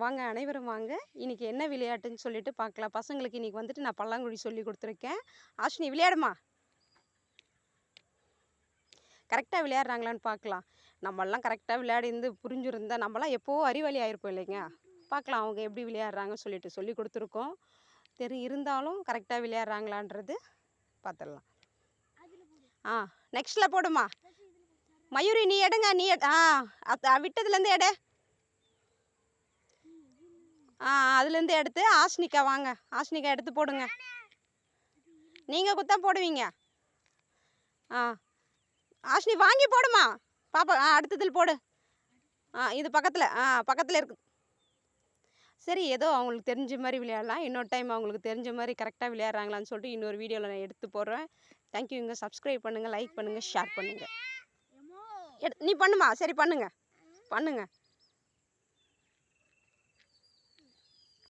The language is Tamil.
வாங்க அனைவரும் வாங்க. இன்றைக்கி என்ன விளையாட்டுன்னு சொல்லிட்டு பார்க்கலாம். பசங்களுக்கு இன்றைக்கி வந்துட்டு நான் பல்லாங்குழி சொல்லி கொடுத்துருக்கேன். ஆஷ்னி விளையாடுமா. கரெக்டாக விளையாடுறாங்களான்னு பார்க்கலாம். நம்மளாம் கரெக்டாக விளையாடி இருந்து புரிஞ்சுருந்தா நம்மளாம் எப்போவோ அறிவாளி ஆயிருப்போம் இல்லைங்க. பார்க்கலாம் அவங்க எப்படி விளையாடுறாங்கன்னு சொல்லிட்டு சொல்லி கொடுத்துருக்கோம். இருந்தாலும் கரெக்டாக விளையாடுறாங்களான்றது பார்த்துடலாம். நெக்ஸ்ட்டில் போடுமா. மயூரி நீ எடுங்க, நீ விட்டதுலேருந்து எடு. அதுலேருந்து எடுத்து ஆஷ்னிகா வாங்க, ஆஷ்னிகா எடுத்து போடுங்க. நீங்கள் குத்தா போடுவீங்க. ஆஷ்னி வாங்கி போடுமா பாப்பா. அடுத்ததில் போடு. இது பக்கத்தில் பக்கத்தில் இருக்குது. சரி, ஏதோ அவங்களுக்கு தெரிஞ்ச மாதிரி விளையாடலாம். இன்னொரு டைம் அவங்களுக்கு தெரிஞ்ச மாதிரி கரெக்டாக விளையாடுறாங்களான்னு சொல்லிட்டு இன்னொரு வீடியோவில் நான் எடுத்து போடுறேன். தேங்க்யூங்க. சப்ஸ்கிரைப் பண்ணுங்கள், லைக் பண்ணுங்கள், ஷேர் பண்ணுங்கள். நீ பண்ணுமா. சரி பண்ணுங்கள்.